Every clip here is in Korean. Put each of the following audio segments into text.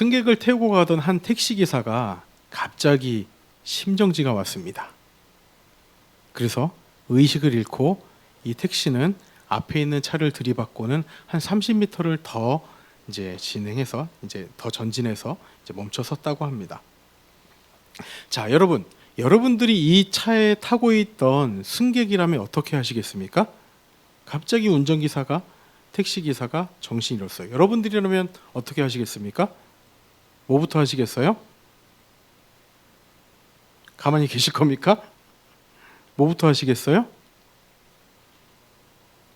승객을 태우고 가던 한 택시기사가 갑자기 심정지가 왔습니다. 그래서 의식을 잃고 이 택시는 앞에 있는 차를 들이받고는 한 30m를 더 이제 진행해서 이제 더 전진해서 이제 멈춰 섰다고 합니다. 자, 여러분들이 이 차에 타고 있던 승객이라면 어떻게 하시겠습니까? 갑자기 운전기사가 택시기사가 정신이 잃었어요. 여러분들이라면 어떻게 하시겠습니까? 뭐부터 하시겠어요? 가만히 계실 겁니까? 뭐부터 하시겠어요?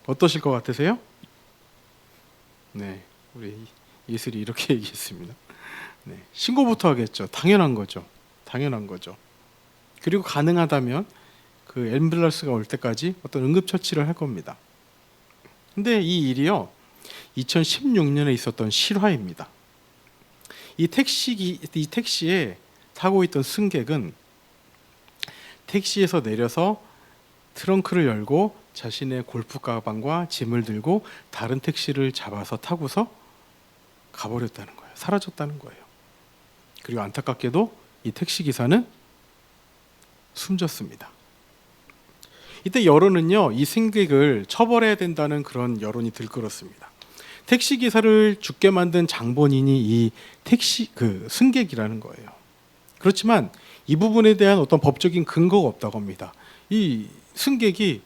어떠실 것 같으세요? 네, 우리 예슬이 이렇게 얘기했습니다. 네, 신고부터 하겠죠. 당연한 거죠. 그리고 가능하다면 그 앰뷸런스가 올 때까지 어떤 응급처치를 할 겁니다. 근데 이 일이요, 2016년에 있었던 실화입니다. 이 택시에 타고 있던 승객은 택시에서 내려서 트렁크를 열고 자신의 골프 가방과 짐을 들고 다른 택시를 잡아서 타고서 가버렸다는 거예요. 사라졌다는 거예요. 그리고 안타깝게도 이 택시 기사는 숨졌습니다. 이때 여론은요, 이 승객을 처벌해야 된다는 그런 여론이 들끓었습니다. 택시 기사를 죽게 만든 장본인이 이 승객이라는 거예요. 그렇지만 이 부분에 대한 어떤 법적인 근거가 없다고 합니다. 이 승객이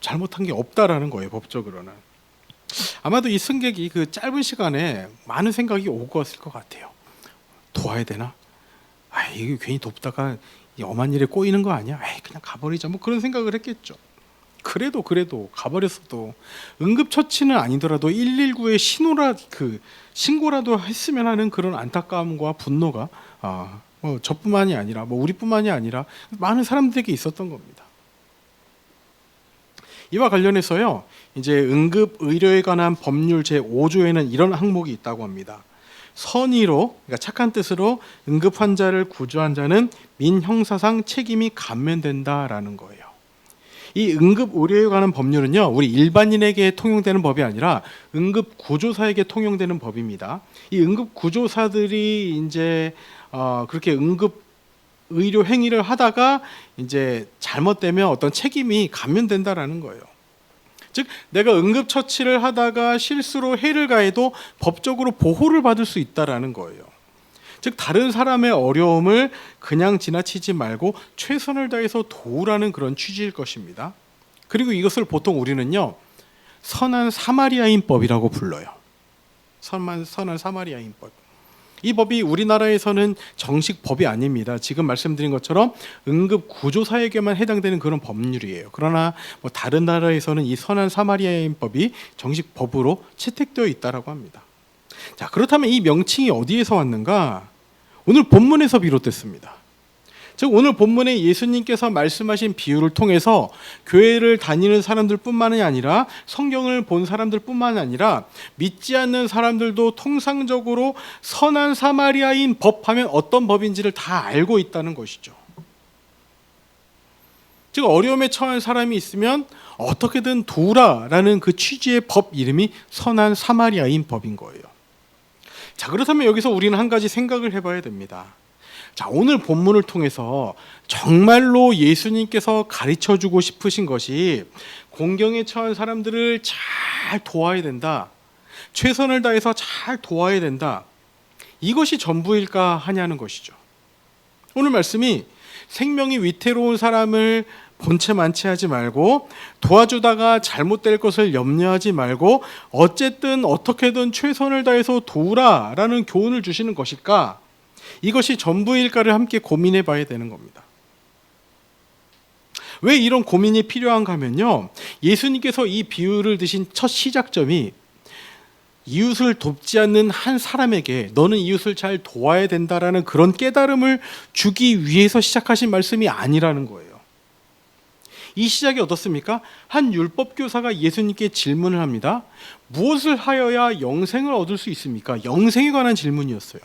잘못한 게 없다라는 거예요, 법적으로는. 아마도 이 승객이 그 짧은 시간에 많은 생각이 오고 갔을 것 같아요. 도와야 되나? 이게 괜히 돕다가 엄한 일에 꼬이는 거 아니야? 그냥 가버리자. 뭐 그런 생각을 했겠죠. 그래도 가버렸어도 응급처치는 아니더라도 119에 신고라도 했으면 하는 그런 안타까움과 분노가 저뿐만이 아니라 우리뿐만이 아니라 많은 사람들에게 있었던 겁니다. 이와 관련해서요, 이제 응급 의료에 관한 법률 제5조에는 이런 항목이 있다고 합니다. 선의로, 그러니까 착한 뜻으로 응급 환자를 구조한 자는 민형사상 책임이 감면된다라는 거예요. 이 응급 의료에 관한 법률은요, 우리 일반인에게 통용되는 법이 아니라 응급 구조사에게 통용되는 법입니다. 이 응급 구조사들이 이제 그렇게 응급 의료 행위를 하다가 이제 잘못되면 어떤 책임이 감면된다라는 거예요. 즉, 내가 응급 처치를 하다가 실수로 해를 가해도 법적으로 보호를 받을 수 있다라는 거예요. 즉, 다른 사람의 어려움을 그냥 지나치지 말고 최선을 다해서 도우라는 그런 취지일 것입니다. 그리고 이것을 보통 우리는요, 선한 사마리아인법이라고 불러요. 선한 사마리아인법. 이 법이 우리나라에서는 정식 법이 아닙니다. 지금 말씀드린 것처럼 응급 구조사에게만 해당되는 그런 법률이에요. 그러나 다른 나라에서는 이 선한 사마리아인법이 정식 법으로 채택되어 있다라고 합니다. 자, 그렇다면 이 명칭이 어디에서 왔는가? 오늘 본문에서 비롯됐습니다. 즉, 오늘 본문에 예수님께서 말씀하신 비유를 통해서 교회를 다니는 사람들뿐만이 아니라 성경을 본 사람들뿐만 아니라 믿지 않는 사람들도 통상적으로 선한 사마리아인 법하면 어떤 법인지를 다 알고 있다는 것이죠. 즉, 어려움에 처한 사람이 있으면 어떻게든 도우라라는 그 취지의 법 이름이 선한 사마리아인 법인 거예요. 자, 그렇다면 여기서 우리는 한 가지 생각을 해봐야 됩니다. 자, 오늘 본문을 통해서 정말로 예수님께서 가르쳐주고 싶으신 것이 공경에 처한 사람들을 잘 도와야 된다, 최선을 다해서 잘 도와야 된다, 이것이 전부일까 하냐는 것이죠. 오늘 말씀이 생명이 위태로운 사람을 본체 만취하지 말고 도와주다가 잘못될 것을 염려하지 말고 어쨌든 어떻게든 최선을 다해서 도우라라는 교훈을 주시는 것일까? 이것이 전부일까를 함께 고민해 봐야 되는 겁니다. 왜 이런 고민이 필요한가 하면요, 예수님께서 이 비유를 드신 첫 시작점이 이웃을 돕지 않는 한 사람에게 너는 이웃을 잘 도와야 된다라는 그런 깨달음을 주기 위해서 시작하신 말씀이 아니라는 거예요. 이 시작이 어떻습니까? 한 율법교사가 예수님께 질문을 합니다. 무엇을 하여야 영생을 얻을 수 있습니까? 영생에 관한 질문이었어요.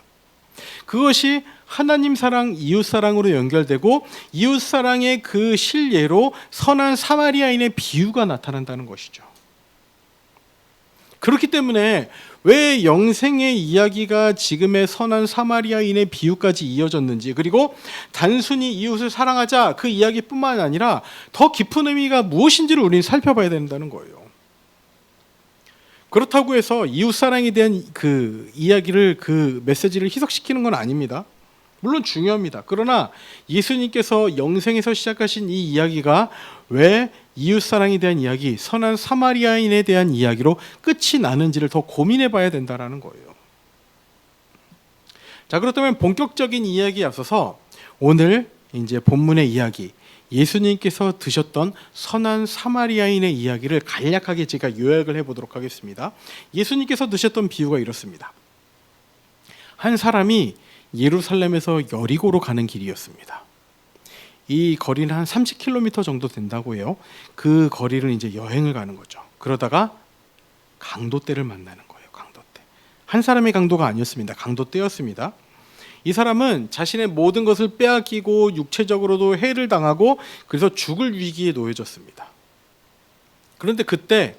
그것이 하나님 사랑, 이웃 사랑으로 연결되고 이웃 사랑의 그 실예로 선한 사마리아인의 비유가 나타난다는 것이죠. 그렇기 때문에 왜 영생의 이야기가 지금의 선한 사마리아인의 비유까지 이어졌는지, 그리고 단순히 이웃을 사랑하자 그 이야기뿐만 아니라 더 깊은 의미가 무엇인지를 우리는 살펴봐야 된다는 거예요. 그렇다고 해서 이웃 사랑에 대한 그 이야기를, 그 메시지를 희석시키는 건 아닙니다. 물론 중요합니다. 그러나 예수님께서 영생에서 시작하신 이 이야기가 왜 이웃 사랑에 대한 이야기, 선한 사마리아인에 대한 이야기로 끝이 나는지를 더 고민해 봐야 된다는 거예요. 자, 그렇다면 본격적인 이야기에 앞서서 오늘 이제 본문의 이야기, 예수님께서 드셨던 선한 사마리아인의 이야기를 간략하게 제가 요약을 해보도록 하겠습니다. 예수님께서 드셨던 비유가 이렇습니다. 한 사람이 예루살렘에서 여리고로 가는 길이었습니다. 이 거리는 한 30km 정도 된다고 해요. 그 거리를 이제 여행을 가는 거죠. 그러다가 강도떼를 만나는 거예요. 강도떼. 한 사람의 강도가 아니었습니다. 강도떼였습니다. 이 사람은 자신의 모든 것을 빼앗기고 육체적으로도 해를 당하고 그래서 죽을 위기에 놓여졌습니다. 그런데 그때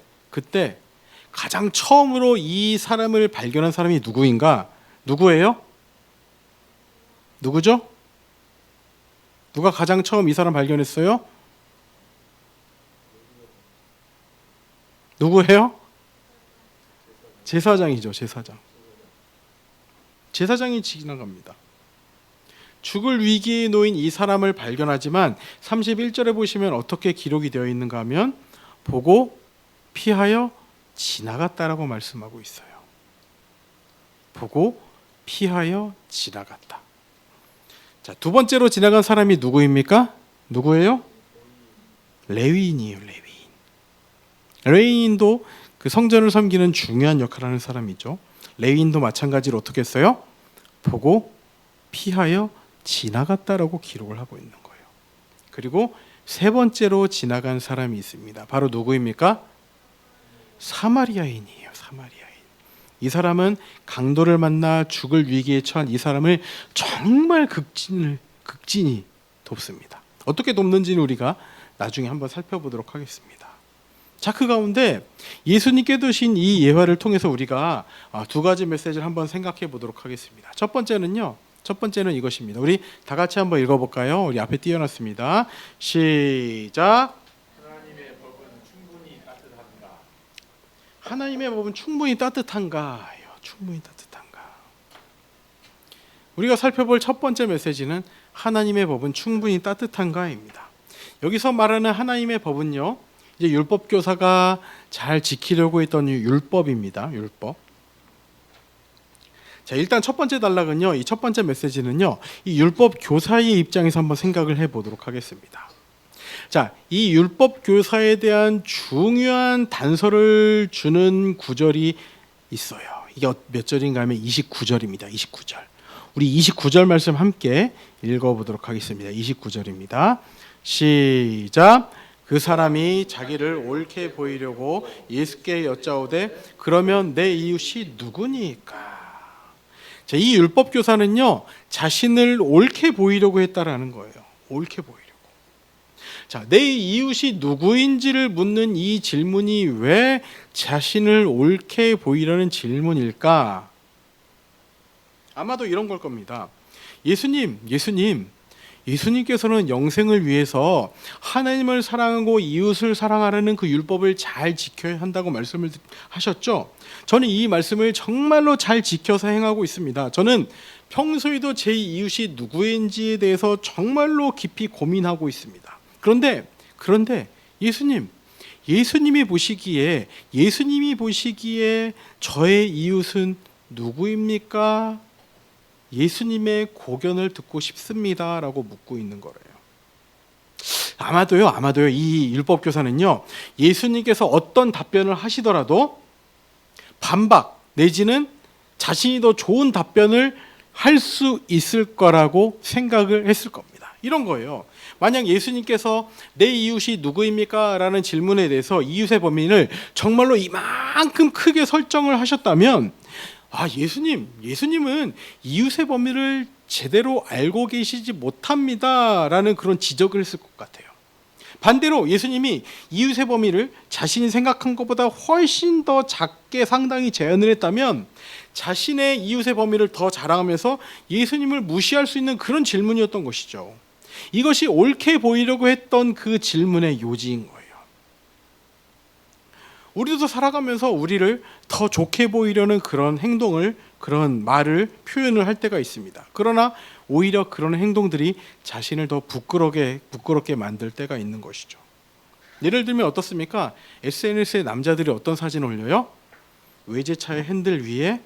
가장 처음으로 이 사람을 발견한 사람이 누구인가? 누구예요? 누구죠? 누가 가장 처음 이 사람 발견했어요? 누구예요? 제사장이죠. 제사장이 지나갑니다. 죽을 위기에 놓인 이 사람을 발견하지만 31절에 보시면 어떻게 기록이 되어 있는가 하면 보고 피하여 지나갔다라고 말씀하고 있어요. 보고 피하여 지나갔다. 자, 두 번째로 지나간 사람이 누구입니까? 누구예요? 레위인이에요. 레위인도 그 성전을 섬기는 중요한 역할을 하는 사람이죠. 레위인도 마찬가지로 어떻게 했어요? 보고 피하여 지나갔다라고 기록을 하고 있는 거예요. 그리고 세 번째로 지나간 사람이 있습니다. 바로 누구입니까? 사마리아인이에요. 이 사람은 강도를 만나 죽을 위기에 처한 이 사람을 정말 극진히 돕습니다. 어떻게 돕는지는 우리가 나중에 한번 살펴보도록 하겠습니다. 자, 그 가운데 예수님께 두신 이 예화를 통해서 우리가 두 가지 메시지를 한번 생각해 보도록 하겠습니다. 첫 번째는 이것입니다. 우리 다 같이 한번 읽어볼까요? 우리 앞에 띄워놨습니다. 시작. 하나님의 법은 충분히 따뜻한가요? 충분히 따뜻한가? 우리가 살펴볼 첫 번째 메시지는 하나님의 법은 충분히 따뜻한가입니다. 여기서 말하는 하나님의 법은요, 이제 율법 교사가 잘 지키려고 했던 율법입니다. 율법. 자, 일단 첫 번째 단락은요, 이 첫 번째 메시지는요, 이 율법 교사의 입장에서 한번 생각을 해보도록 하겠습니다. 자, 이 율법 교사에 대한 중요한 단서를 주는 구절이 있어요. 이게 몇 절인가 하면 29절입니다. 29절. 우리 29절 말씀 함께 읽어보도록 하겠습니다. 29절입니다. 시작. 그 사람이 자기를 옳게 보이려고 예수께 여짜오되 그러면 내 이웃이 누구니까? 자, 이 율법 교사는요, 자신을 옳게 보이려고 했다라는 거예요. 옳게 보이려고. 자, 내 이웃이 누구인지를 묻는 이 질문이 왜 자신을 옳게 보이려는 질문일까? 아마도 이런 걸 겁니다. 예수님께서는 영생을 위해서 하나님을 사랑하고 이웃을 사랑하라는 그 율법을 잘 지켜야 한다고 말씀을 하셨죠. 저는 이 말씀을 정말로 잘 지켜서 행하고 있습니다. 저는 평소에도 제 이웃이 누구인지에 대해서 정말로 깊이 고민하고 있습니다. 그런데 예수님이 보시기에 저의 이웃은 누구입니까? 예수님의 고견을 듣고 싶습니다라고 묻고 있는 거예요. 아마도요 이 율법 교사는요, 예수님께서 어떤 답변을 하시더라도 반박 내지는 자신이 더 좋은 답변을 할 수 있을 거라고 생각을 했을 겁니다. 이런 거예요. 만약 예수님께서 내 이웃이 누구입니까? 라는 질문에 대해서 이웃의 범인을 정말로 이만큼 크게 설정을 하셨다면, 예수님은 이웃의 범위를 제대로 알고 계시지 못합니다 라는 그런 지적을 했을 것 같아요. 반대로 예수님이 이웃의 범위를 자신이 생각한 것보다 훨씬 더 작게 상당히 제한을 했다면 자신의 이웃의 범위를 더 자랑하면서 예수님을 무시할 수 있는 그런 질문이었던 것이죠. 이것이 옳게 보이려고 했던 그 질문의 요지인 거예요. 우리도 살아가면서 우리를 더 좋게 보이려는 그런 행동을, 그런 말을, 표현을 할 때가 있습니다. 그러나 오히려 그런 행동들이 자신을 더 부끄럽게 만들 때가 있는 것이죠. 예를 들면 어떻습니까? SNS에 남자들이 어떤 사진을 올려요? 외제차의 핸들 위에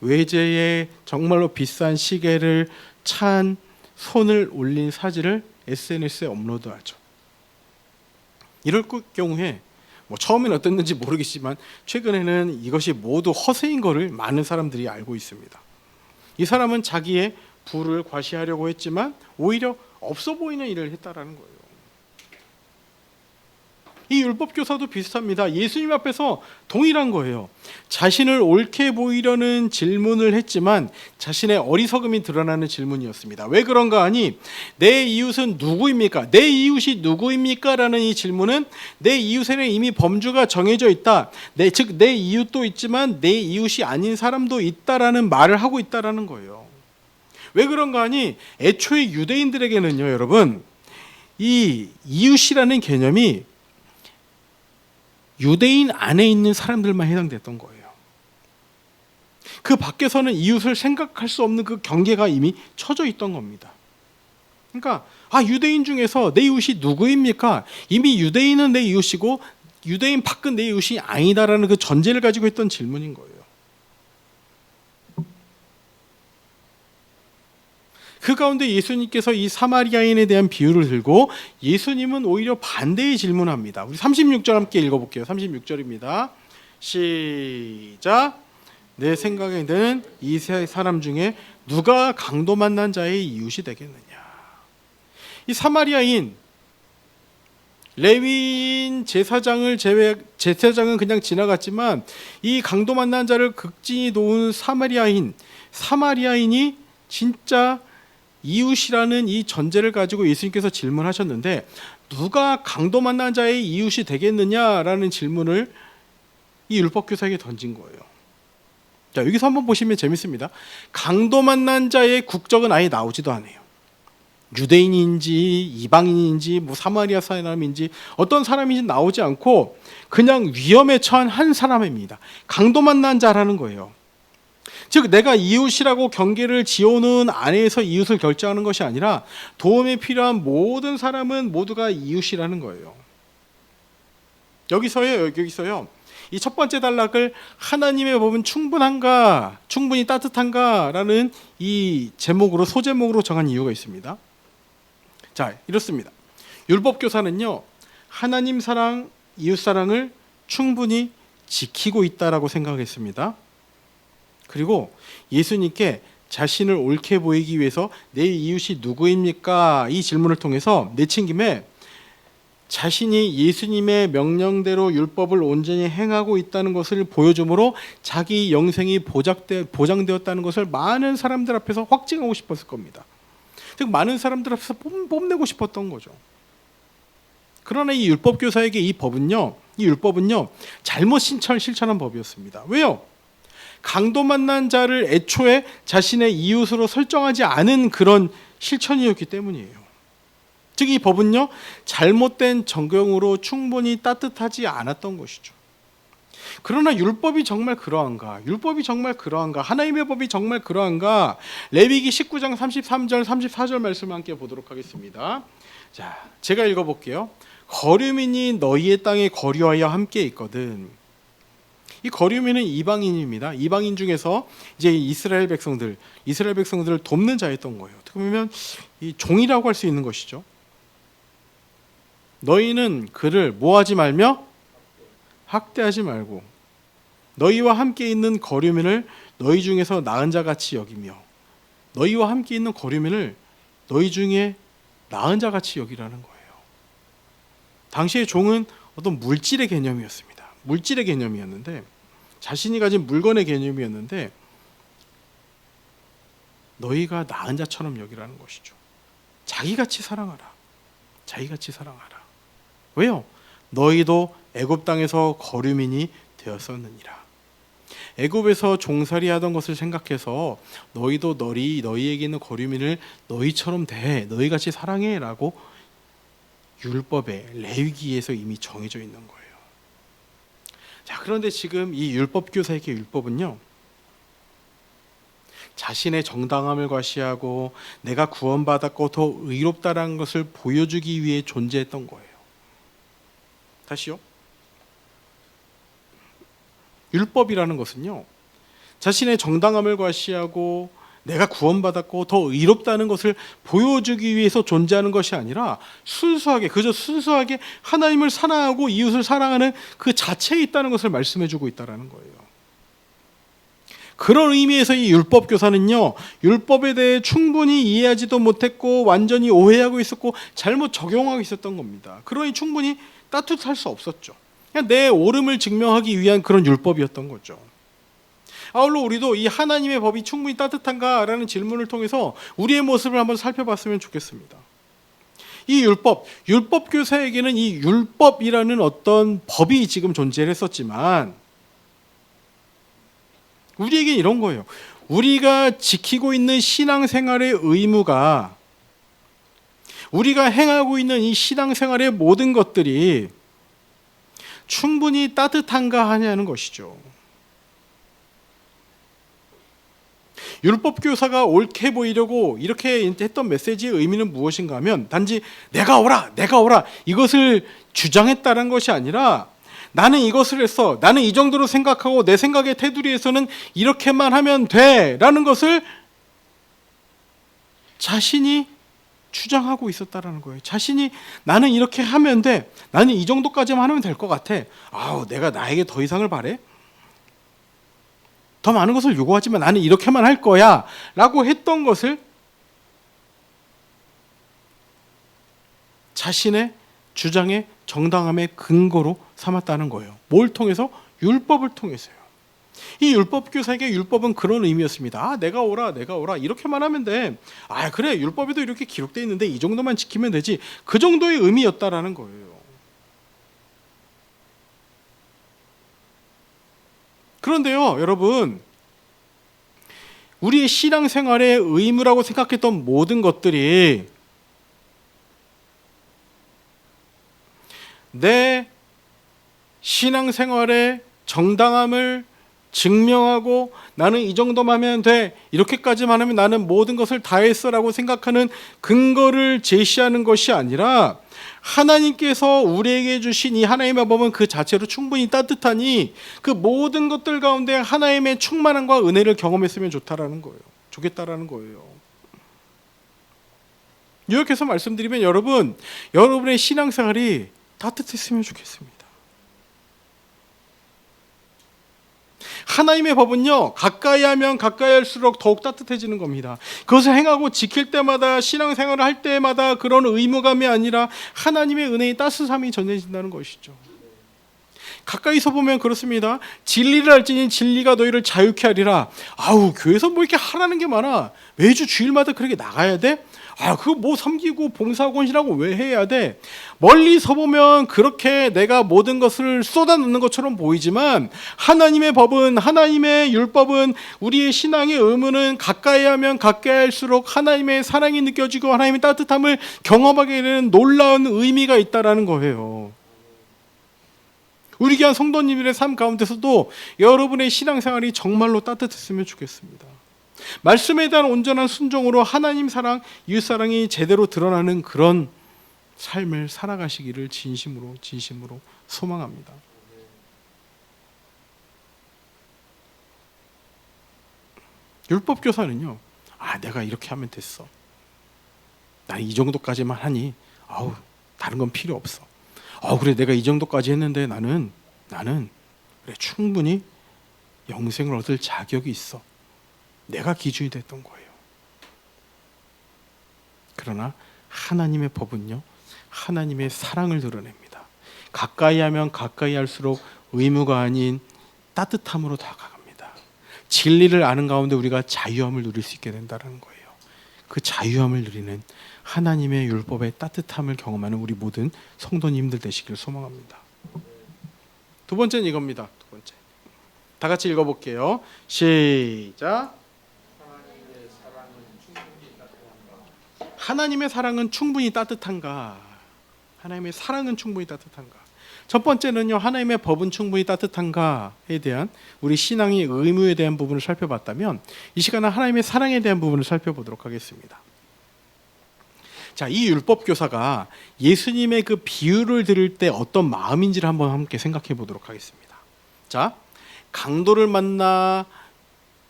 외제의 정말로 비싼 시계를 찬 손을 올린 사진을 SNS에 업로드하죠. 이럴 경우에 처음엔 어땠는지 모르겠지만 최근에는 이것이 모두 허세인 것을 많은 사람들이 알고 있습니다. 이 사람은 자기의 부를 과시하려고 했지만 오히려 없어 보이는 일을 했다라는 거예요. 이 율법교사도 비슷합니다. 예수님 앞에서 동일한 거예요. 자신을 옳게 보이려는 질문을 했지만 자신의 어리석음이 드러나는 질문이었습니다. 왜 그런가 하니 내 이웃은 누구입니까? 내 이웃이 누구입니까? 라는 이 질문은 내 이웃에는 이미 범주가 정해져 있다. 즉 내 이웃도 있지만 내 이웃이 아닌 사람도 있다라는 말을 하고 있다라는 거예요. 왜 그런가 하니 애초에 유대인들에게는요, 여러분, 이 이웃이라는 개념이 유대인 안에 있는 사람들만 해당됐던 거예요. 그 밖에서는 이웃을 생각할 수 없는 그 경계가 이미 쳐져 있던 겁니다. 그러니까 유대인 중에서 내 이웃이 누구입니까? 이미 유대인은 내 이웃이고 유대인 밖은 내 이웃이 아니다라는 그 전제를 가지고 했던 질문인 거예요. 그 가운데 예수님께서 이 사마리아인에 대한 비유를 들고 예수님은 오히려 반대의 질문합니다. 우리 36절 함께 읽어볼게요. 36절입니다. 시작. 내 생각에는 이 세 사람 중에 누가 강도 만난 자의 이웃이 되겠느냐. 이 사마리아인, 레위인 제사장은 그냥 지나갔지만 이 강도 만난 자를 극진히 도운 사마리아인이 진짜 이웃이라는 이 전제를 가지고 예수님께서 질문하셨는데 누가 강도 만난 자의 이웃이 되겠느냐라는 질문을 이 율법교사에게 던진 거예요. 자, 여기서 한번 보시면 재밌습니다. 강도 만난 자의 국적은 아예 나오지도 않아요. 유대인인지 이방인인지 사마리아 사람인지 어떤 사람인지 나오지 않고 그냥 위험에 처한 한 사람입니다. 강도 만난 자라는 거예요. 즉 내가 이웃이라고 경계를 지어놓은 안에서 이웃을 결정하는 것이 아니라 도움이 필요한 모든 사람은 모두가 이웃이라는 거예요. 여기서요. 이 첫 번째 단락을 하나님의 법은 충분한가, 충분히 따뜻한가 라는 이 소제목으로 정한 이유가 있습니다. 자, 이렇습니다. 율법교사는요, 하나님 사랑, 이웃 사랑을 충분히 지키고 있다라고 생각했습니다. 그리고 예수님께 자신을 옳게 보이기 위해서 내 이웃이 누구입니까? 이 질문을 통해서 내친김에 자신이 예수님의 명령대로 율법을 온전히 행하고 있다는 것을 보여주므로 자기 영생이 보장되었다는 것을 많은 사람들 앞에서 확증하고 싶었을 겁니다. 즉 많은 사람들 앞에서 뽐내고 싶었던 거죠. 그러나 이 율법교사에게 이 율법은요 잘못 실천한 법이었습니다. 왜요? 강도 만난 자를 애초에 자신의 이웃으로 설정하지 않은 그런 실천이었기 때문이에요. 즉 이 법은요 잘못된 적용으로 충분히 따뜻하지 않았던 것이죠. 그러나 율법이 정말 그러한가? 하나님의 법이 정말 그러한가? 레위기 19장 33절 34절 말씀을 함께 보도록 하겠습니다. 자, 제가 읽어볼게요. 거류민이 너희의 땅에 거류하여 함께 있거든. 이 거류민은 이방인입니다. 이방인 중에서 이제 이스라엘 백성들을 돕는 자였던 거예요. 어떻게 보면 이 종이라고 할 수 있는 것이죠. 너희는 그를 뭐하지 말며 학대하지 말고 너희와 함께 있는 거류민을 너희 중에서 나은 자 같이 여기며 너희와 함께 있는 거류민을 너희 중에 나은 자 같이 여기라는 거예요. 당시의 종은 어떤 물질의 개념이었습니다. 물질의 개념이었는데 자신이 가진 물건의 개념이었는데 너희가 나은 자처럼 여기라는 것이죠. 자기같이 사랑하라. 자기같이 사랑하라. 왜요? 너희도 애굽 땅에서 거류민이 되었었느니라. 애굽에서 종살이하던 것을 생각해서 너희도 너희에게 있는 거류민을 너희처럼 대해, 너희같이 사랑해라고 율법에 레위기에서 이미 정해져 있는 거예요. 자, 그런데 지금 이 율법 교사에게 율법은요, 자신의 정당함을 과시하고 내가 구원받았고 더 의롭다라는 것을 보여주기 위해 존재했던 거예요. 다시요. 율법이라는 것은요, 자신의 정당함을 과시하고 내가 구원받았고 더 의롭다는 것을 보여주기 위해서 존재하는 것이 아니라 그저 순수하게 하나님을 사랑하고 이웃을 사랑하는 그 자체에 있다는 것을 말씀해주고 있다는 거예요. 그런 의미에서 이 율법 교사는요, 율법에 대해 충분히 이해하지도 못했고 완전히 오해하고 있었고 잘못 적용하고 있었던 겁니다. 그러니 충분히 따뜻할 수 없었죠. 그냥 내 옳음을 증명하기 위한 그런 율법이었던 거죠. 아울러 우리도 이 하나님의 법이 충분히 따뜻한가라는 질문을 통해서 우리의 모습을 한번 살펴봤으면 좋겠습니다. 이 율법 교사에게는 이 율법이라는 어떤 법이 지금 존재를 했었지만 우리에게 이런 거예요. 우리가 지키고 있는 신앙생활의 의무가, 우리가 행하고 있는 이 신앙생활의 모든 것들이 충분히 따뜻한가 하냐는 것이죠. 율법 교사가 옳게 보이려고 이렇게 했던 메시지의 의미는 무엇인가 하면 단지 내가 오라 이것을 주장했다는 것이 아니라 나는 이것을 했어, 나는 이 정도로 생각하고 내 생각의 테두리에서는 이렇게만 하면 돼 라는 것을 자신이 주장하고 있었다라는 거예요. 자신이 나는 이렇게 하면 돼, 나는 이 정도까지만 하면 될 것 같아, 내가 나에게 더 이상을 바래? 더 많은 것을 요구하지만 나는 이렇게만 할 거야 라고 했던 것을 자신의 주장의 정당함의 근거로 삼았다는 거예요. 뭘 통해서? 율법을 통해서요. 이 율법 교사에게 율법은 그런 의미였습니다. 내가 오라 이렇게만 하면 돼. 그래, 율법에도 이렇게 기록되어 있는데 이 정도만 지키면 되지. 그 정도의 의미였다라는 거예요. 그런데요, 여러분, 우리의 신앙생활의 의무라고 생각했던 모든 것들이 내 신앙생활의 정당함을 증명하고 나는 이 정도만 하면 돼, 이렇게까지만 하면 나는 모든 것을 다 했어라고 생각하는 근거를 제시하는 것이 아니라 하나님께서 우리에게 주신 이 하나님의 법은 그 자체로 충분히 따뜻하니 그 모든 것들 가운데 하나님의 충만함과 은혜를 경험했으면 좋겠다라는 거예요. 요약해서 말씀드리면 여러분의 신앙생활이 따뜻했으면 좋겠습니다. 하나님의 법은요, 가까이 하면 가까이 할수록 더욱 따뜻해지는 겁니다. 그것을 행하고 지킬 때마다, 신앙생활을 할 때마다 그런 의무감이 아니라 하나님의 은혜의 따스함이 전해진다는 것이죠. 가까이서 보면 그렇습니다. 진리를 알지니 진리가 너희를 자유케 하리라. 교회에서 뭐 이렇게 하라는 게 많아. 매주 주일마다 그렇게 나가야 돼? 그거 뭐 섬기고 봉사하고 헌신하고 왜 해야 돼? 멀리서 보면 그렇게 내가 모든 것을 쏟아놓는 것처럼 보이지만 하나님의 법은, 하나님의 율법은, 우리의 신앙의 의무는 가까이 하면 가까이 할수록 하나님의 사랑이 느껴지고 하나님의 따뜻함을 경험하게 되는 놀라운 의미가 있다라는 거예요. 우리 귀한 성도님들의 삶 가운데서도 여러분의 신앙생활이 정말로 따뜻했으면 좋겠습니다. 말씀에 대한 온전한 순종으로 하나님 사랑, 이웃 사랑이 제대로 드러나는 그런 삶을 살아가시기를 진심으로 소망합니다. 율법 교사는요, 내가 이렇게 하면 됐어, 난 이 정도까지만 하니 다른 건 필요 없어, 그래 내가 이 정도까지 했는데 나는 그래 충분히 영생을 얻을 자격이 있어, 내가 기준이 됐던 거예요. 그러나 하나님의 법은요, 하나님의 사랑을 드러냅니다. 가까이 하면 가까이 할수록 의무가 아닌 따뜻함으로 다가갑니다. 진리를 아는 가운데 우리가 자유함을 누릴 수 있게 된다는 거예요. 그 자유함을 누리는 하나님의 율법의 따뜻함을 경험하는 우리 모든 성도님들 되시길 소망합니다. 두 번째는 이겁니다. 두 번째. 다 같이 읽어볼게요. 시작. 하나님의 사랑은 충분히 따뜻한가? 하나님의 사랑은 충분히 따뜻한가? 첫 번째는요, 하나님의 법은 충분히 따뜻한가에 대한 우리 신앙의 의무에 대한 부분을 살펴봤다면, 이 시간은 하나님의 사랑에 대한 부분을 살펴보도록 하겠습니다. 자, 이 율법 교사가 예수님의 그 비유를 들을 때 어떤 마음인지를 한번 함께 생각해 보도록 하겠습니다. 자, 강도를 만나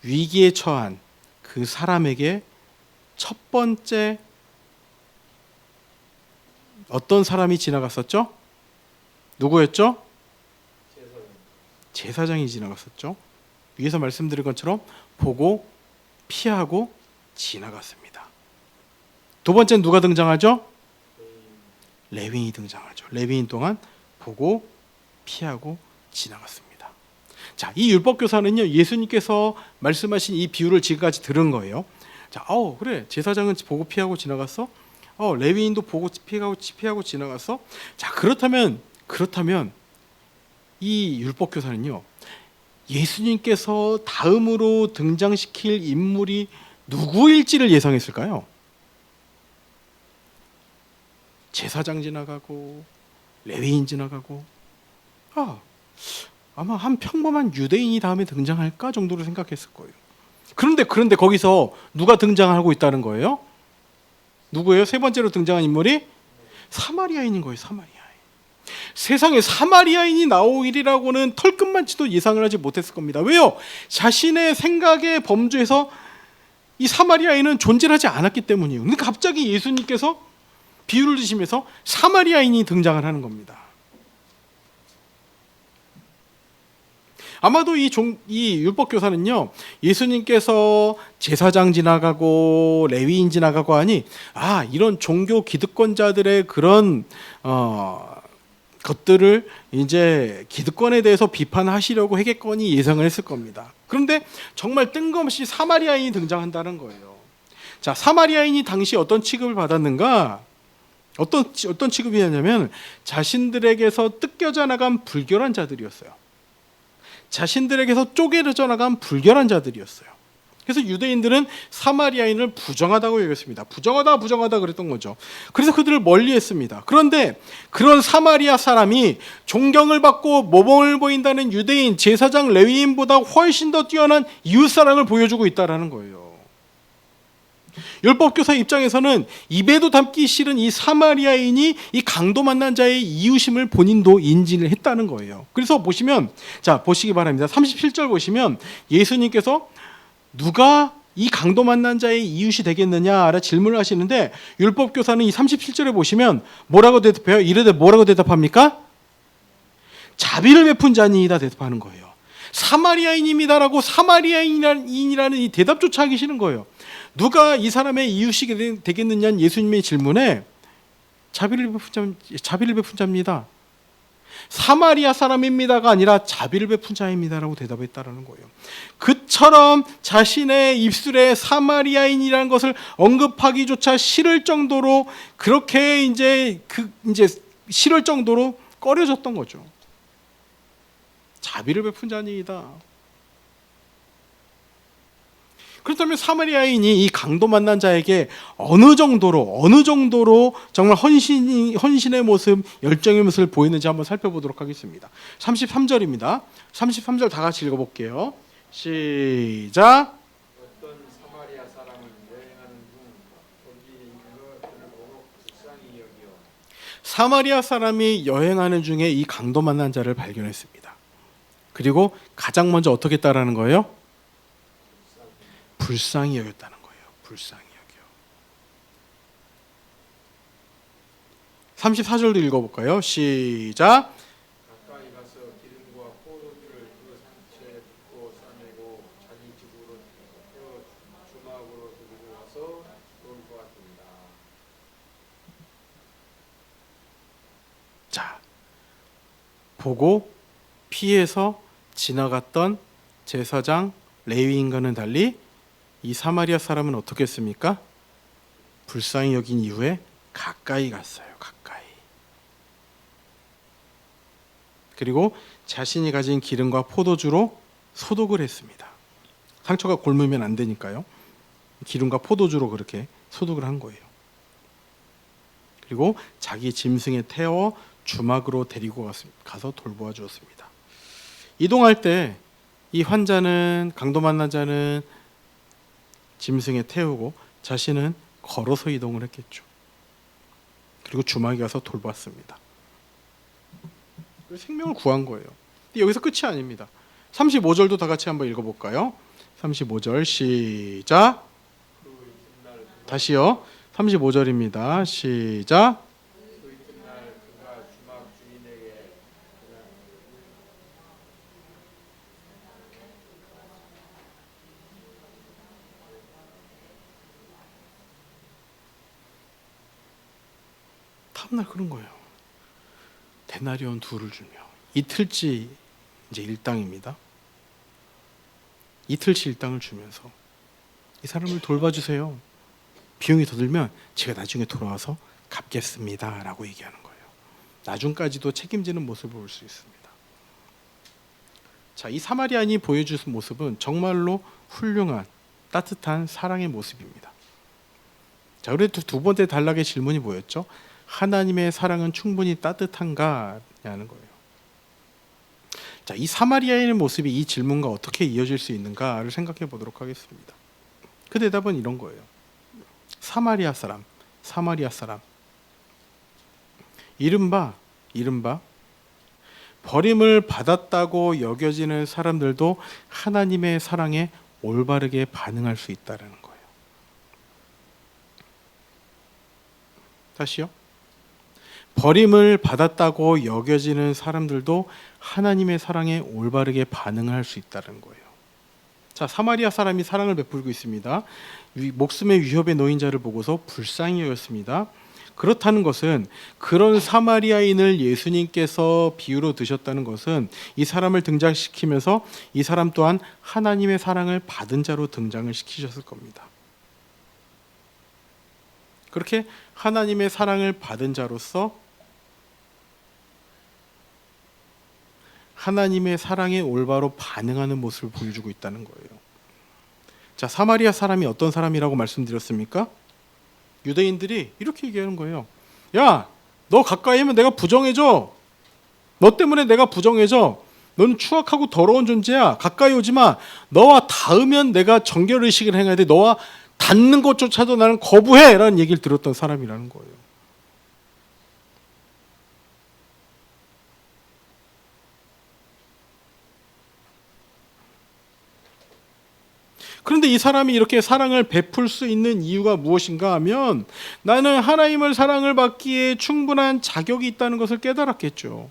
위기에 처한 그 사람에게 첫 번째 어떤 사람이 지나갔었죠? 누구였죠? 제사장이 지나갔었죠. 위에서 말씀드린 것처럼 보고 피하고 지나갔습니다. 두 번째는 누가 등장하죠? 레위인이 등장하죠. 레위인 동안 보고 피하고 지나갔습니다. 자, 이 율법교사는요, 예수님께서 말씀하신 이 비유를 지금까지 들은 거예요. 자, 그래, 제사장은 보고 피하고 지나갔어. 레위인도 보고 피하고 지나갔어. 자, 그렇다면 이 율법교사는요, 예수님께서 다음으로 등장시킬 인물이 누구일지를 예상했을까요? 제사장 지나가고 레위인 지나가고 아마 한 평범한 유대인이 다음에 등장할까 정도로 생각했을 거예요. 그런데 거기서 누가 등장하고 있다는 거예요? 누구예요? 세 번째로 등장한 인물이 사마리아인인 거예요. 사마리아인. 세상에 사마리아인이 나오리라고는 털끝만치도 예상을 하지 못했을 겁니다. 왜요? 자신의 생각의 범주에서 이 사마리아인은 존재하지 않았기 때문이에요. 근데 갑자기 예수님께서 비유를 드시면서 사마리아인이 등장을 하는 겁니다. 아마도 이 율법교사는요, 예수님께서 제사장 지나가고 레위인 지나가고 하니 이런 종교 기득권자들의 그런 것들을 이제 기득권에 대해서 비판하시려고 했겠거니 예상을 했을 겁니다. 그런데 정말 뜬금없이 사마리아인이 등장한다는 거예요. 자, 사마리아인이 당시 어떤 취급을 받았는가? 어떤 취급이었냐면 자신들에게서 뜯겨져 나간 불결한 자들이었어요. 자신들에게서 쪼개져 나간 불결한 자들이었어요. 그래서 유대인들은 사마리아인을 부정하다고 여겼습니다. 부정하다 그랬던 거죠. 그래서 그들을 멀리했습니다. 그런데 그런 사마리아 사람이 존경을 받고 모범을 보인다는 유대인 제사장 레위인보다 훨씬 더 뛰어난 이웃사랑을 보여주고 있다는 거예요. 율법교사 입장에서는 입에도 담기 싫은 이 사마리아인이 이 강도 만난 자의 이웃임을 본인도 인지를 했다는 거예요. 그래서 보시기 바랍니다. 37절 보시면 예수님께서 누가 이 강도 만난 자의 이웃이 되겠느냐라 질문을 하시는데, 율법교사는 이 37절에 보시면 뭐라고 대답해요? 이르되 뭐라고 대답합니까? 자비를 베푼 자니이다 대답하는 거예요. 사마리아인입니다라고 사마리아인이라는 이 대답조차 하기 싫은 거예요. 누가 이 사람의 이웃이 되겠느냐는 예수님의 질문에 자비를 베푼 자입니다. 사마리아 사람입니다가 아니라 자비를 베푼 자입니다라고 대답했다라는 거예요. 그처럼 자신의 입술에 사마리아인이라는 것을 언급하기조차 싫을 정도로, 그렇게 이제 싫을 정도로 꺼려졌던 거죠. 자비를 베푼 자니이다. 그렇다면 사마리아인이 이 강도 만난 자에게 어느 정도로 정말 헌신의 모습, 열정의 모습을 보이는지 한번 살펴보도록 하겠습니다. 33절입니다. 33절 다 같이 읽어볼게요. 시작. 어떤 사마리아 사람은 여행하는 중 거기 그를 보고 불쌍히 여기어. 사마리아 사람이 여행하는 중에 이 강도 만난 자를 발견했습니다. 그리고 가장 먼저 어떻게 했다라는 거예요? 불쌍히 여겼다는 거예요. 불쌍히 여겨. 34절도 읽어볼까요? 시작. 가까이 가서 기름과 포도주를 그 상처에 붓고 싸매고 자기 집으로 태워 주막으로 들고 와서 좋을 것 같습니다. 자, 보고 피해서 지나갔던 제사장 레위인과는 달리 이 사마리아 사람은 어떻게 했습니까? 불쌍히 여긴 이후에 가까이 갔어요. 가까이. 그리고 자신이 가진 기름과 포도주로 소독을 했습니다. 상처가 곪으면 안 되니까요. 기름과 포도주로 그렇게 소독을 한 거예요. 그리고 자기 짐승에 태워 주막으로 데리고 가서 돌보아 주었습니다. 이동할 때 이 환자는, 강도 만난 자는 짐승에 태우고 자신은 걸어서 이동을 했겠죠. 그리고 주막에 가서 돌봤습니다. 생명을 구한 거예요. 근데 여기서 끝이 아닙니다. 35절도 다 같이 한번 읽어볼까요? 35절 시작. 다시요. 35절입니다. 시작. 그 이튿날 그가 주막 주인에게 다음날 그런 거예요. 데나리온 2를 주며 이틀치 이제 일당입니다. 이틀치 일당을 주면서 이 사람을 돌봐주세요. 비용이 더 들면 제가 나중에 돌아와서 갚겠습니다 라고 얘기하는 거예요. 나중까지도 책임지는 모습을 볼 수 있습니다. 자, 이 사마리아인이 보여준 모습은 정말로 훌륭한 따뜻한 사랑의 모습입니다. 자, 그래도 두 번째 단락의 질문이 뭐였죠? 하나님의 사랑은 충분히 따뜻한가? 냐는 거예요. 자, 이 사마리아인의 모습이 이 질문과 어떻게 이어질 수 있는가를 생각해 보도록 하겠습니다. 그 대답은 이런 거예요. 사마리아 사람. 이른바 버림을 받았다고 여겨지는 사람들도 하나님의 사랑에 올바르게 반응할 수 있다는 거예요. 다시요. 버림을 받았다고 여겨지는 사람들도 하나님의 사랑에 올바르게 반응할 수 있다는 거예요. 자, 사마리아 사람이 사랑을 베풀고 있습니다. 목숨의 위협에 놓인 자를 보고서 불쌍히 여겼습니다. 그렇다는 것은 그런 사마리아인을 예수님께서 비유로 드셨다는 것은 이 사람을 등장시키면서 이 사람 또한 하나님의 사랑을 받은 자로 등장을 시키셨을 겁니다. 그렇게 하나님의 사랑을 받은 자로서 하나님의 사랑에 올바로 반응하는 모습을 보여주고 있다는 거예요. 자, 사마리아 사람이 어떤 사람이라고 말씀드렸습니까? 유대인들이 이렇게 얘기하는 거예요. 야, 너 가까이 하면 내가 부정해져. 너 때문에 내가 부정해져. 너는 추악하고 더러운 존재야. 가까이 오지 마. 너와 닿으면 내가 정결의식을 행해야 돼. 너와 닿는 것조차도 나는 거부해. 라는 얘기를 들었던 사람이라는 거예요. 그런데 이 사람이 이렇게 사랑을 베풀 수 있는 이유가 무엇인가 하면 나는 하나님을 사랑을 받기에 충분한 자격이 있다는 것을 깨달았겠죠.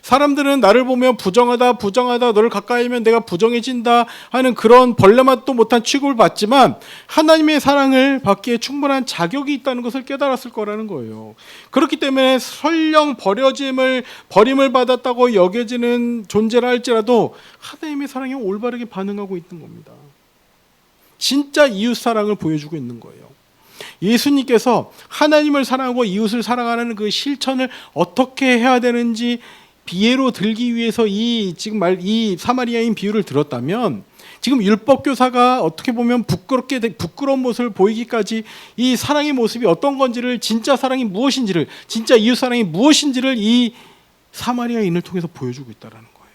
사람들은 나를 보면 부정하다 너를 가까이 하면 내가 부정해진다 하는 그런 벌레맛도 못한 취급을 받지만 하나님의 사랑을 받기에 충분한 자격이 있다는 것을 깨달았을 거라는 거예요. 그렇기 때문에 설령 버림을 받았다고 여겨지는 존재라 할지라도 하나님의 사랑에 올바르게 반응하고 있는 겁니다. 진짜 이웃 사랑을 보여주고 있는 거예요. 예수님께서 하나님을 사랑하고 이웃을 사랑하는 그 실천을 어떻게 해야 되는지 비애로 들기 위해서 이 사마리아인 비유를 들었다면 지금 율법 교사가 어떻게 보면 부끄러운 모습을 보이기까지 이 사랑의 모습이 어떤 건지를, 진짜 사랑이 무엇인지를, 진짜 이웃 사랑이 무엇인지를 이 사마리아인을 통해서 보여주고 있다라는 거예요.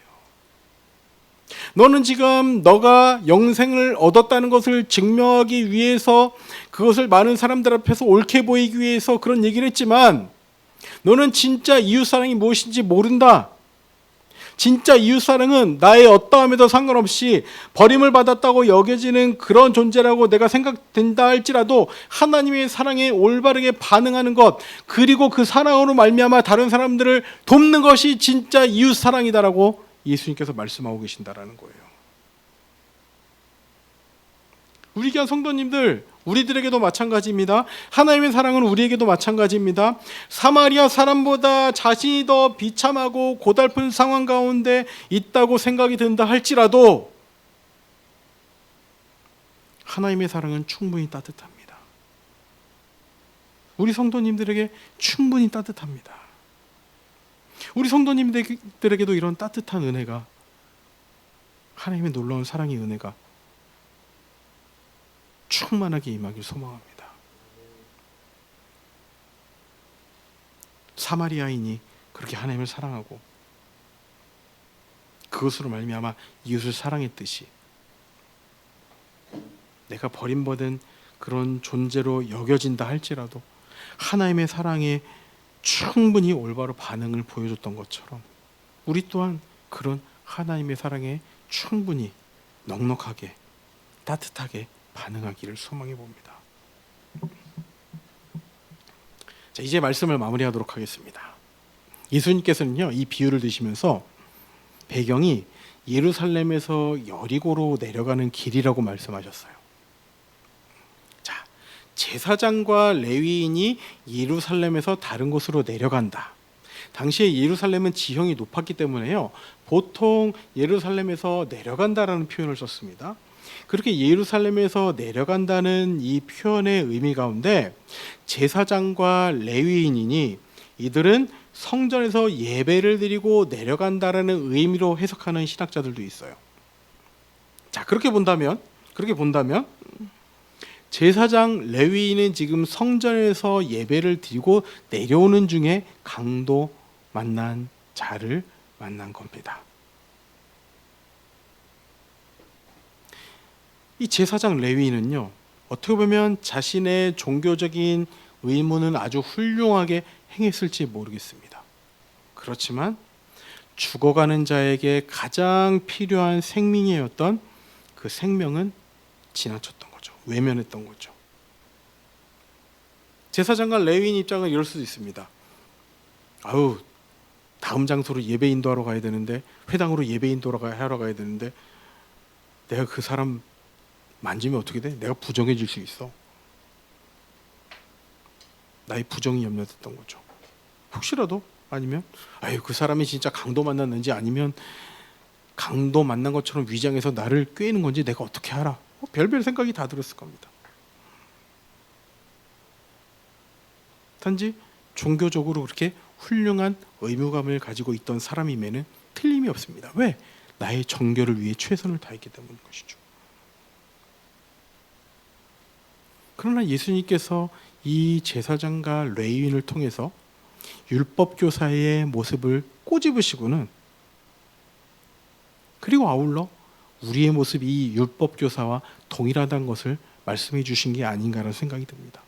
너는 지금 너가 영생을 얻었다는 것을 증명하기 위해서, 그것을 많은 사람들 앞에서 옳게 보이기 위해서 그런 얘기를 했지만 너는 진짜 이웃사랑이 무엇인지 모른다. 진짜 이웃사랑은 나의 어떠함에도 상관없이 버림을 받았다고 여겨지는 그런 존재라고 내가 생각된다 할지라도 하나님의 사랑에 올바르게 반응하는 것, 그리고 그 사랑으로 말미암아 다른 사람들을 돕는 것이 진짜 이웃사랑이다라고 예수님께서 말씀하고 계신다라는 거예요. 우리 귀한 성도님들, 우리들에게도 마찬가지입니다. 하나님의 사랑은 우리에게도 마찬가지입니다. 사마리아 사람보다 자신이 더 비참하고 고달픈 상황 가운데 있다고 생각이 든다 할지라도 하나님의 사랑은 충분히 따뜻합니다. 우리 성도님들에게 충분히 따뜻합니다. 우리 성도님들에게도 이런 따뜻한 은혜가, 하나님의 놀라운 사랑의 은혜가 충만하게 임하길 소망합니다. 사마리아인이 그렇게 하나님을 사랑하고 그것으로 말미암아 이웃을 사랑했듯이, 내가 버림받은 그런 존재로 여겨진다 할지라도 하나님의 사랑에 충분히 올바로 반응을 보여줬던 것처럼, 우리 또한 그런 하나님의 사랑에 충분히 넉넉하게 따뜻하게 반응하기를 소망해 봅니다. 자, 이제 말씀을 마무리하도록 하겠습니다. 예수님께서는요, 이 비유를 드시면서 배경이 예루살렘에서 여리고로 내려가는 길이라고 말씀하셨어요. 자, 제사장과 레위인이 예루살렘에서 다른 곳으로 내려간다. 당시에 예루살렘은 지형이 높았기 때문에요, 보통 예루살렘에서 내려간다라는 표현을 썼습니다. 그렇게 예루살렘에서 내려간다는 이 표현의 의미 가운데 제사장과 레위인이니 이들은 성전에서 예배를 드리고 내려간다라는 의미로 해석하는 신학자들도 있어요. 자, 그렇게 본다면 제사장 레위인은 지금 성전에서 예배를 드리고 내려오는 중에 강도 만난 자를 만난 겁니다. 이 제사장 레위인은요, 어떻게 보면 자신의 종교적인 의무는 아주 훌륭하게 행했을지 모르겠습니다. 그렇지만 죽어가는 자에게 가장 필요한 생명이었던 그 생명은 지나쳤던 거죠. 외면했던 거죠. 제사장과 레위인 입장은 이럴 수도 있습니다. 아유, 다음 장소로 예배 인도하러 가야 되는데, 회당으로 예배 인도하러 가야 되는데 내가 그 사람 만지면 어떻게 돼? 내가 부정해질 수 있어. 나의 부정이 염려됐던 거죠. 혹시라도, 아니면 아유, 그 사람이 진짜 강도 만났는지, 아니면 강도 만난 것처럼 위장해서 나를 꿰는 건지 내가 어떻게 알아? 별별 생각이 다 들었을 겁니다. 단지 종교적으로 그렇게 훌륭한 의무감을 가지고 있던 사람임에는 틀림이 없습니다. 왜? 나의 정결을 위해 최선을 다했기 때문인 것이죠. 그러나 예수님께서 이 제사장과 레위인을 통해서 율법교사의 모습을 꼬집으시고는, 그리고 아울러 우리의 모습이 이 율법교사와 동일하다는 것을 말씀해 주신 게 아닌가라는 생각이 듭니다.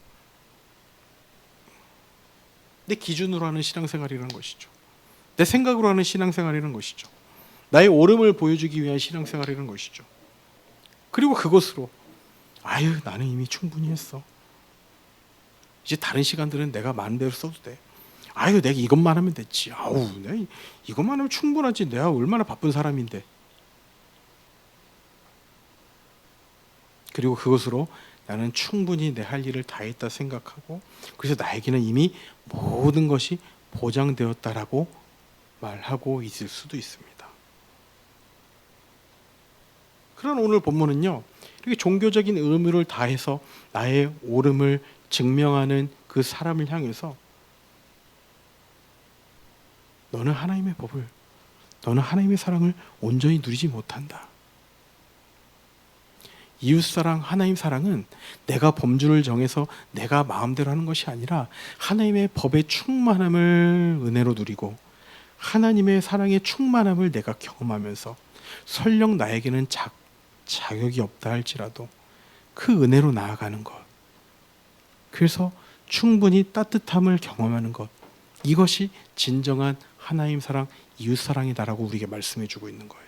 내 기준으로 하는 신앙생활이라는 것이죠. 내 생각으로 하는 신앙생활이라는 것이죠. 나의 옳음을 보여주기 위한 신앙생활이라는 것이죠. 그리고 그것으로 아유, 나는 이미 충분히 했어. 이제 다른 시간들은 내가 마음대로 써도 돼. 아유, 내가 이것만 하면 됐지. 아우, 내가 이것만 하면 충분하지. 내가 얼마나 바쁜 사람인데. 그리고 그것으로 나는 충분히 내 할 일을 다 했다 생각하고, 그래서 나에게는 이미 모든 것이 보장되었다라고 말하고 있을 수도 있습니다. 그런 오늘 본문은요, 이렇게 종교적인 의무를 다해서 나의 옳음을 증명하는 그 사람을 향해서 너는 하나님의 법을, 너는 하나님의 사랑을 온전히 누리지 못한다. 이웃사랑, 하나님 사랑은 내가 범주를 정해서 내가 마음대로 하는 것이 아니라 하나님의 법의 충만함을 은혜로 누리고 하나님의 사랑의 충만함을 내가 경험하면서 설령 나에게는 자격이 없다 할지라도 그 은혜로 나아가는 것, 그래서 충분히 따뜻함을 경험하는 것, 이것이 진정한 하나님 사랑, 이웃 사랑이다라고 우리에게 말씀해 주고 있는 거예요.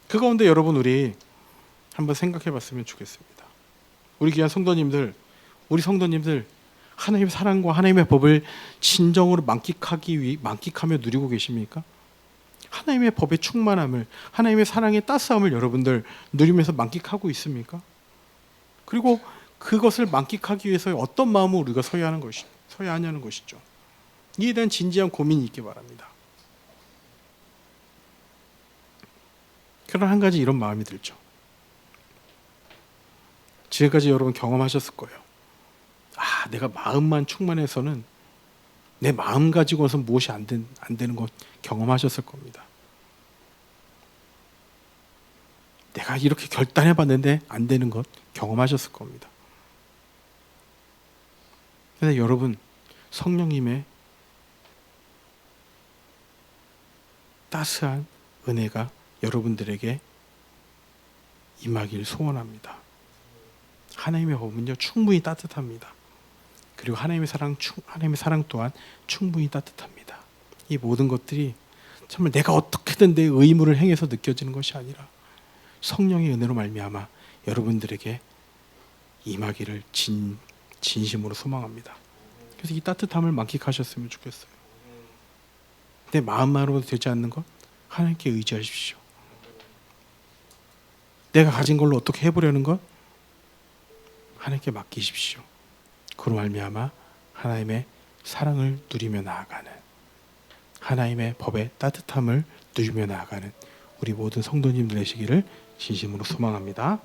그 가운데 여러분, 우리 한번 생각해 봤으면 좋겠습니다. 우리 귀한 성도님들, 우리 성도님들 하나님의 사랑과 하나님의 법을 진정으로 만끽하며 누리고 계십니까? 하나님의 법의 충만함을, 하나님의 사랑의 따스함을 여러분들 누리면서 만끽하고 있습니까? 그리고 그것을 만끽하기 위해서 어떤 마음으로 우리가 서야 하냐는 것이죠. 이에 대한 진지한 고민이 있기 바랍니다. 그러나 한 가지 이런 마음이 들죠. 지금까지 여러분 경험하셨을 거예요. 내가 마음만 충만해서는 내 마음 가지고서 무엇이 안 되는 것 경험하셨을 겁니다. 내가 이렇게 결단해봤는데 안 되는 것 경험하셨을 겁니다. 근데 여러분, 성령님의 따스한 은혜가 여러분들에게 임하길 소원합니다. 하나님의 법은요 충분히 따뜻합니다. 그리고 하나님의 사랑 또한 충분히 따뜻합니다. 이 모든 것들이 정말 내가 어떻게든 내 의무를 행해서 느껴지는 것이 아니라 성령의 은혜로 말미암아 여러분들에게 임하기를 진심으로 소망합니다. 그래서 이 따뜻함을 만끽하셨으면 좋겠어요. 내 마음만으로 되지 않는 것 하나님께 의지하십시오. 내가 가진 걸로 어떻게 해보려는 것 하나님께 맡기십시오. 그로 말미암아 하나님의 사랑을 누리며 나아가는, 하나님의 법의 따뜻함을 누리며 나아가는 우리 모든 성도님들 되시기를 진심으로 소망합니다.